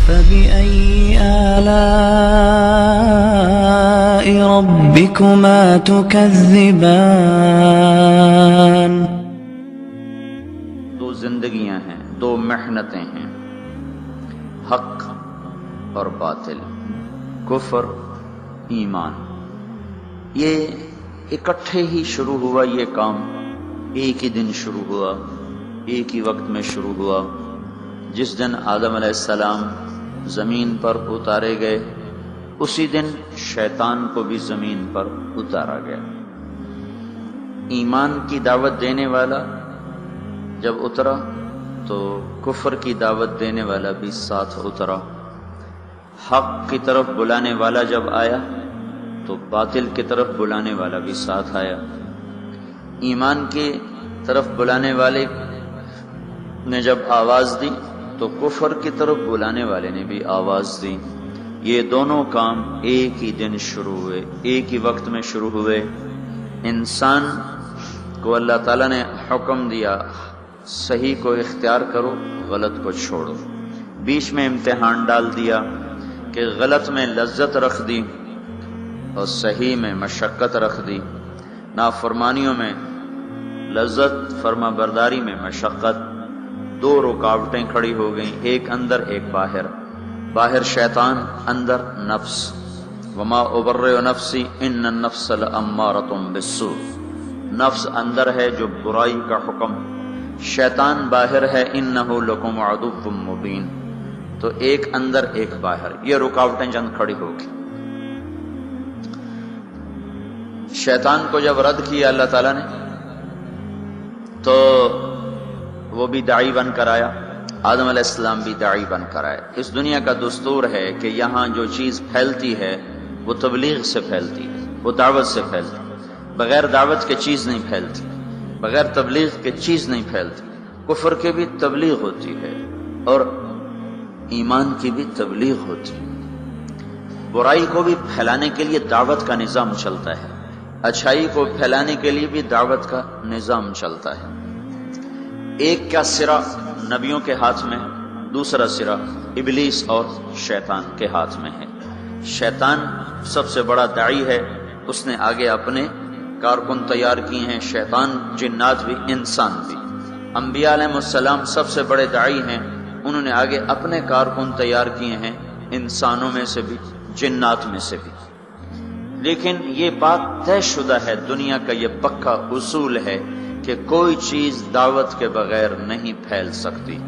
فبأي آلاء ربكما تكذبان؟ دو زندگیاں ہیں، دو محنتیں ہیں، حق اور باطل، کفر ایمان۔ یہ اکٹھے ہی شروع ہوا، یہ کام ایک ہی دن شروع ہوا، ایک ہی وقت میں شروع ہوا۔ جس دن آدم علیہ السلام زمین پر اتارے گئے، اسی دن شیطان کو بھی زمین پر اتارا گیا۔ ایمان کی دعوت دینے والا جب اترا تو کفر کی دعوت دینے والا بھی ساتھ اترا۔ حق کی طرف بلانے والا جب آیا تو باطل کی طرف بلانے والا بھی ساتھ آیا۔ ایمان کی طرف بلانے والے نے جب آواز دی تو کفر کی طرف بلانے والے نے بھی آواز دی۔ یہ دونوں کام ایک ہی دن شروع ہوئے، ایک ہی وقت میں شروع ہوئے۔ انسان کو اللہ تعالیٰ نے حکم دیا صحیح کو اختیار کرو، غلط کو چھوڑو۔ بیچ میں امتحان ڈال دیا کہ غلط میں لذت رکھ دی اور صحیح میں مشقت رکھ دی۔ نافرمانیوں میں لذت، فرما برداری میں مشقت۔ دو رکاوٹیں کھڑی ہو گئیں، ایک اندر ایک باہر۔ باہر شیطان، اندر نفس۔ وما ابرئ نفسی ان النفس لامارۃ بالسوء۔ نفس اندر ہے جو برائی کا حکم، شیطان باہر ہے انہ لکم عدو مبین۔ تو ایک اندر ایک باہر، یہ رکاوٹیں چند کھڑی ہو گئی۔ شیطان کو جب رد کیا اللہ تعالیٰ نے تو وہ بھی داعی بن کر آیا، آدم علیہ السلام بھی داعی بن کر آئے۔ اس دنیا کا دستور ہے کہ یہاں جو چیز پھیلتی ہے وہ تبلیغ سے پھیلتی ہے، وہ دعوت سے پھیلتی ہے۔ بغیر دعوت کے چیز نہیں پھیلتی، بغیر تبلیغ کے چیز نہیں پھیلتی۔ کفر کی بھی تبلیغ ہوتی ہے اور ایمان کی بھی تبلیغ ہوتی ہے۔ برائی کو بھی پھیلانے کے لیے دعوت کا نظام چلتا ہے، اچھائی کو پھیلانے کے لیے بھی دعوت کا نظام چلتا ہے۔ ایک کا سرا نبیوں کے ہاتھ میں، دوسرا سرا ابلیس اور شیطان کے ہاتھ میں ہے۔ شیطان سب سے بڑا داعی ہے، اس نے آگے اپنے کارکن تیار کیے ہیں، شیطان، جنات بھی، انسان بھی۔ انبیاء علیہ السلام سب سے بڑے داعی ہیں، انہوں نے آگے اپنے کارکن تیار کیے ہیں، انسانوں میں سے بھی، جنات میں سے بھی۔ لیکن یہ بات طے شدہ ہے، دنیا کا یہ پکا اصول ہے کہ کوئی چیز دعوت کے بغیر نہیں پھیل سکتی۔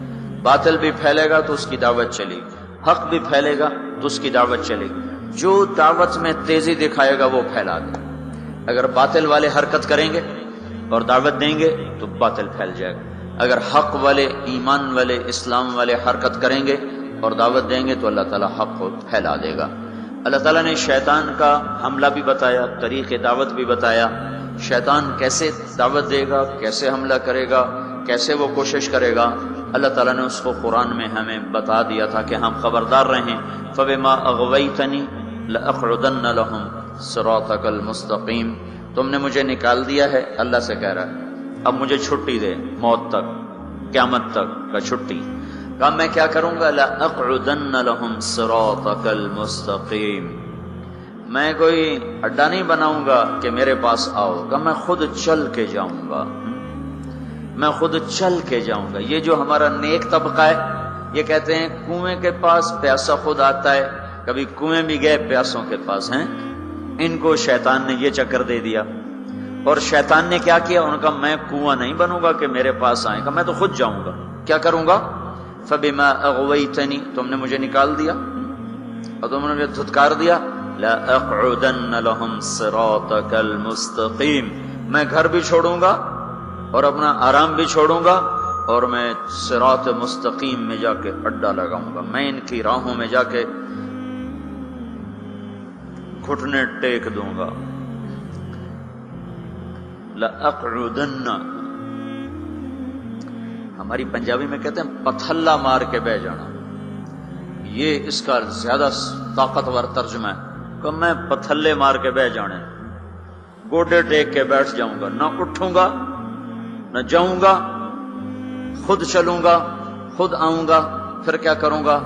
باطل بھی پھیلے گا تو اس کی دعوت چلے گی، حق بھی پھیلے گا تو اس کی دعوت چلے گی۔ جو دعوت میں تیزی دکھائے گا وہ پھیلا دے۔ اگر باطل والے حرکت کریں گے اور دعوت دیں گے تو باطل پھیل جائے گا۔ اگر حق والے، ایمان والے، اسلام والے حرکت کریں گے اور دعوت دیں گے تو اللہ تعالیٰ حق کو پھیلا دے گا۔ اللہ تعالیٰ نے شیطان کا حملہ بھی بتایا، طریق دعوت بھی بتایا۔ شیطان کیسے دعوت دے گا، کیسے حملہ کرے گا، کیسے وہ کوشش کرے گا، اللہ تعالیٰ نے اس کو قرآن میں ہمیں بتا دیا تھا کہ ہم خبردار رہیں۔ فَبِمَا أَغْوَيْتَنِي لَأَقْعُدَنَّ لَهُمْ صِرَاطَكَ الْمُسْتَقِيمَ۔ تم نے مجھے نکال دیا ہے، اللہ سے کہہ رہا ہے، اب مجھے چھٹی دے، موت تک، قیامت تک کا چھٹی۔ کہا میں کیا کروں گا؟ لَأَقْعُدَنَّ لَهُمْ صِرَاطَكَ الْمُسْتَقِيمَ۔ میں کوئی اڈا نہیں بناؤں گا کہ میرے پاس آؤ، کہ میں خود چل کے جاؤں گا، میں خود چل کے جاؤں گا۔ یہ جو ہمارا نیک طبقہ ہے، یہ کہتے ہیں کنویں کے پاس پیاسا خود آتا ہے، کبھی کنویں بھی گئے پیاسوں کے پاس ہیں۔ ان کو شیطان نے یہ چکر دے دیا، اور شیطان نے کیا کیا؟ ان کا میں کنواں نہیں بنوں گا کہ میرے پاس آئیں گا، میں تو خود جاؤں گا۔ کیا کروں گا؟ فَبِمَا أَغْوَيْتَنِي، تم نے مجھے نکال دیا اور تم نے مجھے دھتکار دیا، لَأَقْعُدَنَّ لَهُمْ صِرَاطَكَ الْمُسْتَقِيمَ۔ میں گھر بھی چھوڑوں گا اور اپنا آرام بھی چھوڑوں گا اور میں صراط مستقیم میں جا کے اڈا لگاؤں گا، میں ان کی راہوں میں جا کے گھٹنے ٹیک دوں گا۔ لَأَقْعُدَنَّ، ہماری پنجابی میں کہتے ہیں پتھلا مار کے بہ جانا، یہ اس کا زیادہ طاقتور ترجمہ ہے کہ میں پتھلے مار کے بہ جانے، گوڈے ٹیک کے بیٹھ جاؤں گا، نہ اٹھوں گا نہ جاؤں گا، خود چلوں گا، خود آؤں گا۔ پھر کیا کروں گا؟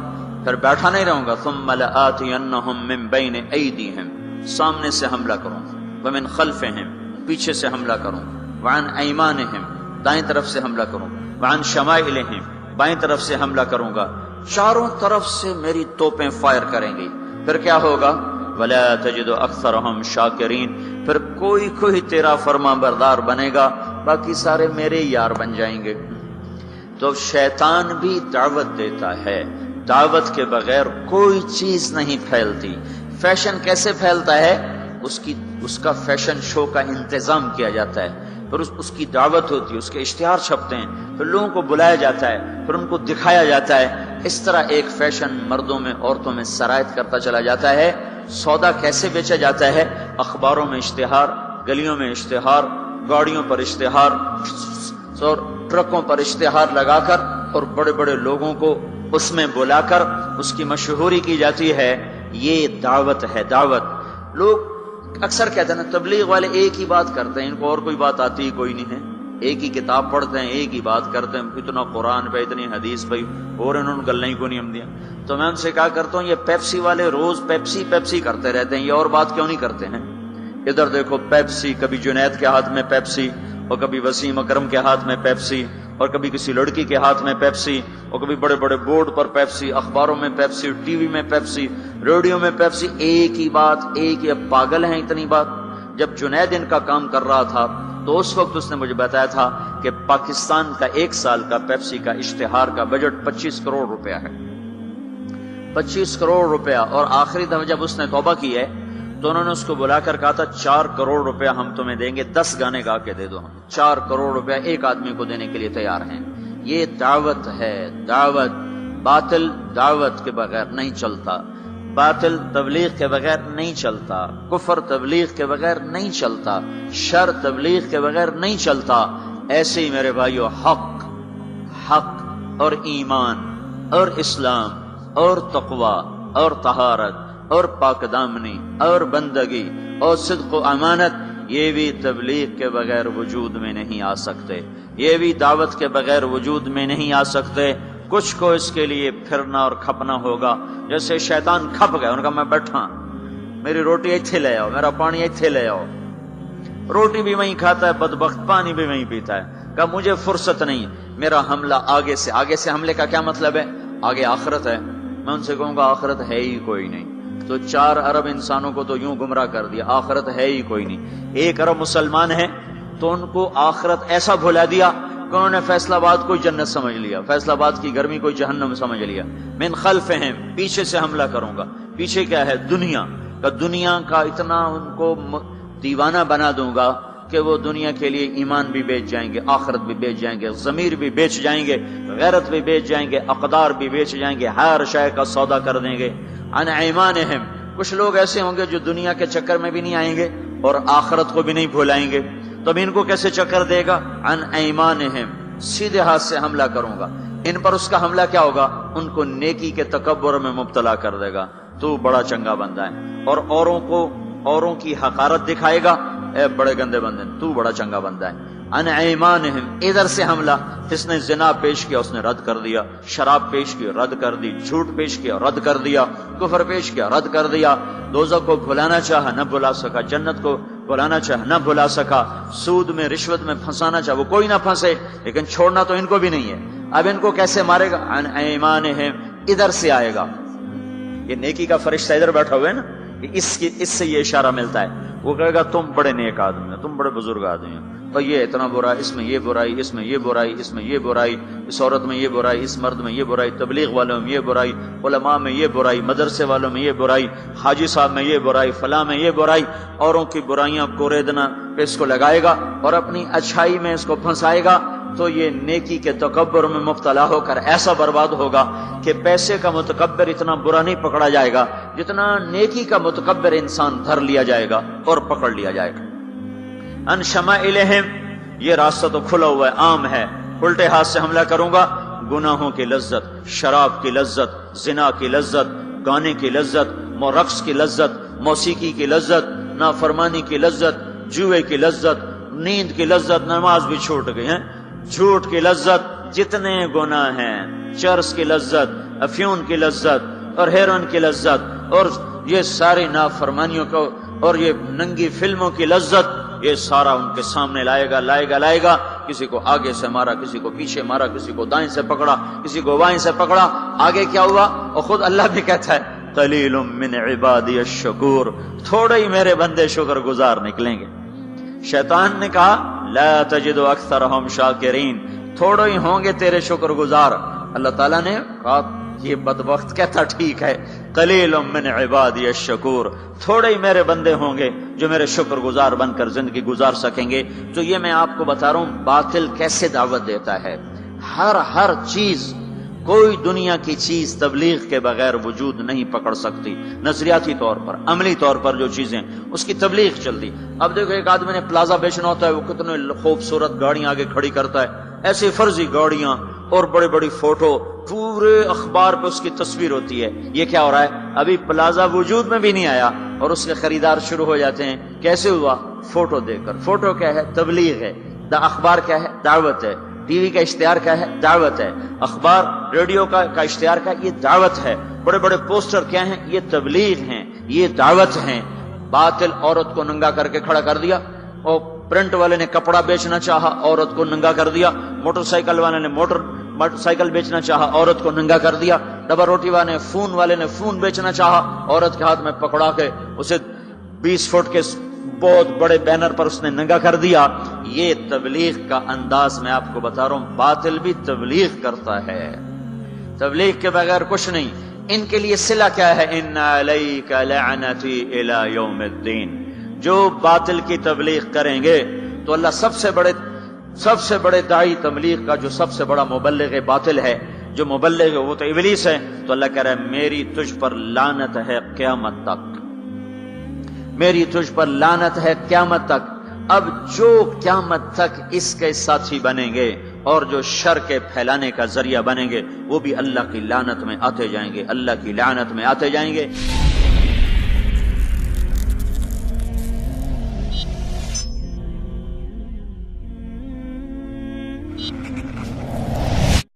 پھر بیٹھا نہیں رہوں گا، ثم لآتینہم من بین ایدیہم، سامنے سے حملہ کروں، ومن خلفہم، پیچھے سے حملہ کروں، وعن ایمانہم، دائیں طرف سے حملہ کروں، وعن شمائلہم، بائیں طرف سے حملہ کروں گا، چاروں طرف سے میری توپیں فائر کریں گی۔ پھر کیا ہوگا؟ ولا تجد اکثرہم شاکرین، پھر کوئی تیرا فرما بردار بنے گا، باقی سارے میرے یار بن جائیں گے۔ تو شیطان بھی دعوت دیتا ہے، دعوت کے بغیر کوئی چیز نہیں پھیلتی۔ فیشن کیسے پھیلتا ہے؟ اس کا فیشن شو کا انتظام کیا جاتا ہے، پھر اس کی دعوت ہوتی ہے، اس کے اشتہار چھپتے ہیں، پھر لوگوں کو بلایا جاتا ہے، پھر ان کو دکھایا جاتا ہے۔ اس طرح ایک فیشن مردوں میں عورتوں میں سرایت کرتا چلا جاتا ہے۔ سودا کیسے بیچا جاتا ہے؟ اخباروں میں اشتہار، گلیوں میں اشتہار، گاڑیوں پر اشتہار اور ٹرکوں پر اشتہار لگا کر، اور بڑے بڑے لوگوں کو اس میں بلا کر اس کی مشہوری کی جاتی ہے۔ یہ دعوت ہے، دعوت۔ لوگ اکثر کہتے ہیں نا تبلیغ والے ایک ہی بات کرتے ہیں، ان کو اور کوئی بات آتی ہی کوئی نہیں ہے، ایک ہی کتاب پڑھتے ہیں، ایک ہی بات کرتے ہیں، اتنا قرآن پہ، اتنی حدیث پہ، اور انہوں نے گلیں کو نہیں ہم دیا۔ تو میں ان سے کہا کرتا ہوں، یہ پیپسی والے روز پیپسی پیپسی کرتے رہتے ہیں، یہ اور بات کیوں نہیں کرتے ہیں؟ ادھر دیکھو پیپسی، کبھی جنید کے ہاتھ میں پیپسی، اور کبھی وسیم اکرم کے ہاتھ میں پیپسی، اور کبھی کسی لڑکی کے ہاتھ میں پیپسی، اور کبھی بڑے بڑے بورڈ پر پیپسی، اخباروں میں پیپسی، ٹی وی میں پیپسی، ریڈیو میں پیپسی، ایک ہی بات، ایک ہی۔ پاگل ہیں اتنی بات۔ جب جنید ان کا کام کر رہا تھا تو اس وقت اس نے مجھے بتایا تھا کہ پاکستان کا ایک سال کا پیپسی کا اشتہار کا بجٹ 25 کروڑ روپیہ ہے، 25 کروڑ روپیہ۔ اور آخری دفعہ جب اس نے توبہ کی ہے تو انہوں نے اس کو بلا کر کہا تھا 4 کروڑ روپیہ ہم تمہیں دیں گے، 10 گانے گا کے دے دو، ہم 4 کروڑ روپیہ ایک آدمی کو دینے کے لیے تیار ہیں۔ یہ دعوت ہے، دعوت۔ باطل دعوت کے بغیر نہیں چلتا، باطل تبلیغ کے بغیر نہیں چلتا، کفر تبلیغ کے بغیر نہیں چلتا، شر تبلیغ کے بغیر نہیں چلتا۔ ایسے ہی میرے بھائیو، حق اور ایمان اور اسلام اور تقوی اور طہارت اور پاک دامنی اور بندگی اور صدق و امانت، یہ بھی تبلیغ کے بغیر وجود میں نہیں آ سکتے، یہ بھی دعوت کے بغیر وجود میں نہیں آ سکتے۔ کچھ کو اس کے لیے پھرنا اور کھپنا ہوگا۔ جیسے شیطان کھپ گئے، ان کا میں بیٹھا، میری روٹی ایتھے لے آؤ، میرا پانی ایتھے لے آؤ۔ روٹی بھی وہیں کھاتا ہے بدبخت، پانی بھی وہیں پیتا ہے۔ کہا مجھے فرصت نہیں، میرا حملہ آگے سے۔ آگے سے حملے کا کیا مطلب ہے؟ آگے آخرت ہے۔ میں ان سے کہوں گا آخرت ہے ہی کوئی نہیں۔ تو 4 ارب انسانوں کو تو یوں گمراہ کر دیا، آخرت ہے ہی کوئی نہیں۔ 1 ارب مسلمان ہیں تو ان کو آخرت ایسا بھلا دیا کہ انہوں نے فیصل آباد کو جنت سمجھ لیا، فیصل آباد کی گرمی کو جہنم سمجھ لیا۔ من خلفہم، پیچھے سے حملہ کروں گا۔ پیچھے کیا ہے؟ دنیا کا اتنا ان کو دیوانہ بنا دوں گا کہ وہ دنیا کے لیے ایمان بھی بیچ جائیں گے، آخرت بھی بیچ جائیں گے، ضمیر بھی بیچ جائیں گے، غیرت بھی بیچ جائیں گے، اقدار بھی بیچ جائیں گے، ہر شے کا سودا کر دیں گے۔ عن ایمانہم، کچھ لوگ ایسے ہوں گے جو دنیا کے چکر میں بھی نہیں آئیں گے اور آخرت کو بھی نہیں بھولائیں گے، تو اب ان کو کیسے چکر دے گا؟ عن ایمانہم، سیدھے ہاتھ سے حملہ کروں گا ان پر۔ اس کا حملہ کیا ہوگا؟ ان کو نیکی کے تکبر میں مبتلا کر دے گا، تو بڑا چنگا بندہ ہے، اور اوروں کی حقارت دکھائے گا، اے بڑے گندے بندے، تو بڑا چنگا بندہ ہے۔ عن ایمانہم، ادھر سے حملہ، جس نے زنا پیش کیا اس نے رد کر دیا، شراب پیش کی رد کر دی، جھوٹ پیش کیا رد کر دیا، کفر پیش کیا رد کر دیا، دوزخ کو بھلانا چاہا نہ بھلا سکا، جنت کو بھلانا چاہا نہ بھلا سکا، سود میں رشوت میں پھنسانا چاہا وہ کوئی نہ پھنسے، لیکن چھوڑنا تو ان کو بھی نہیں ہے۔ اب ان کو کیسے مارے گا؟ عن ایمانہم، ادھر سے آئے گا۔ یہ نیکی کا فرشتہ ادھر بیٹھا ہوا ہے نا، اس سے یہ اشارہ ملتا ہے۔ وہ کہے گا تم بڑے نیک آدمی ہیں، تم بڑے بزرگ آدمی ہیں، اور یہ اتنا برا، اس میں یہ برائی، اس میں یہ برائی، اس میں یہ برائی، اس عورت میں یہ برائی، اس مرد میں یہ برائی، تبلیغ والوں میں یہ برائی، علماء میں یہ برائی، مدرسے والوں میں یہ برائی، حاجی صاحب میں یہ برائی، فلاں میں یہ برائی۔ اوروں کی برائیاں کوریدنا پہ اس کو لگائے گا اور اپنی اچھائی میں اس کو پھنسائے گا، تو یہ نیکی کے تکبر میں مبتلا ہو کر ایسا برباد ہوگا کہ پیسے کا متکبر اتنا برا نہیں پکڑا جائے گا جتنا نیکی کا متکبر انسان دھر لیا جائے گا اور پکڑ لیا جائے گا۔ ان شمائلہم، یہ راستہ تو کھلا ہوا ہے، عام ہے۔ الٹے ہاتھ سے حملہ کروں گا، گناہوں کی لذت، شراب کی لذت، زنا کی لذت، گانے کی لذت، رقص کی لذت، موسیقی کی لذت، نافرمانی کی لذت، جوئے کی لذت، نیند کی لذت، نماز بھی چھوٹ گئی ہیں، جھوٹ کی لذت، جتنے گناہ ہیں، چرس کی لذت، افیون کی لذت، اور ہیروئن کی لذت اور یہ ساری نافرمانیوں کو اور یہ ننگی فلموں کی لذت، یہ سارا ان کے سامنے لائے گا. کسی کو آگے سے مارا، کسی کو پیچھے مارا، کسی کو دائیں سے پکڑا، کسی کو بائیں سے پکڑا. آگے کیا ہوا؟ اور خود اللہ بھی کہتا ہے قلیل من عبادی الشکور، تھوڑے ہی میرے بندے شکر گزار نکلیں گے. شیطان نے کہا لا تجد اکثرهم شاکرین، تھوڑے ہی ہوں گے تیرے شکر گزار. اللہ تعالیٰ نے کہا یہ بدبخت کہتا ٹھیک ہے، قلیل من عبادی الشکور، تھوڑے ہی میرے بندے ہوں گے جو میرے شکر گزار بن کر زندگی گزار سکیں گے. تو یہ میں آپ کو بتا رہا ہوں باطل کیسے دعوت دیتا ہے. ہر چیز، کوئی دنیا کی چیز تبلیغ کے بغیر وجود نہیں پکڑ سکتی. نظریاتی طور پر، عملی طور پر جو چیزیں اس کی تبلیغ چلتی. اب دیکھو ایک آدمی نے پلازا بیچنا ہوتا ہے، وہ کتنے خوبصورت گاڑیاں آگے کھڑی کرتا ہے، ایسی فرضی گاڑیاں اور بڑی بڑی فوٹو، پورے اخبار پہ اس کی تصویر ہوتی ہے. یہ کیا ہو رہا ہے؟ ابھی پلازا وجود میں بھی نہیں آیا اور اس کے خریدار شروع ہو جاتے ہیں. کیسے ہوا؟ فوٹو دیکھ کر. فوٹو کیا ہے؟ تبلیغ ہے. اخبار کیا ہے؟ دعوت ہے. ٹی وی کا اشتہار کیا ہے؟ دعوت ہے. اخبار ریڈیو کا اشتہار کا یہ دعوت ہے. بڑے بڑے پوسٹر کیا ہیں؟ یہ تبلیغ ہیں، یہ دعوت ہیں. باطل عورت کو ننگا کر کے کھڑا کر دیا، اور پرنٹ والے نے کپڑا بیچنا چاہا، عورت کو ننگا کر دیا. موٹر سائیکل والے نے موٹر سائیکل بیچنا چاہا، عورت کو ننگا کر دیا. ڈبا روٹی والے نے فون بیچنا چاہا، عورت کے ہاتھ میں پکڑا کے اسے 20 فٹ کے بہت بڑے بینر پر اس نے ننگا کر دیا. یہ تبلیغ کا انداز میں آپ کو بتا رہا ہوں. باطل بھی تبلیغ کرتا ہے، تبلیغ کے بغیر کچھ نہیں. ان کے لیے صلہ کیا ہے؟ ان علیک لعنتی الی یوم الدین. جو باطل کی تبلیغ کریں گے تو اللہ سب سے بڑے داعی تبلیغ کا جو سب سے بڑا مبلغ باطل ہے، جو مبلغ ہے وہ تو ابلیس ہے. تو اللہ کہہ رہا ہے میری تجھ پر لعنت ہے قیامت تک، میری تجھ پر لعنت ہے قیامت تک. اب جو قیامت تک اس کے ساتھی بنیں گے اور جو شر کے پھیلانے کا ذریعہ بنیں گے، وہ بھی اللہ کی لعنت میں آتے جائیں گے، اللہ کی لعنت میں آتے جائیں گے.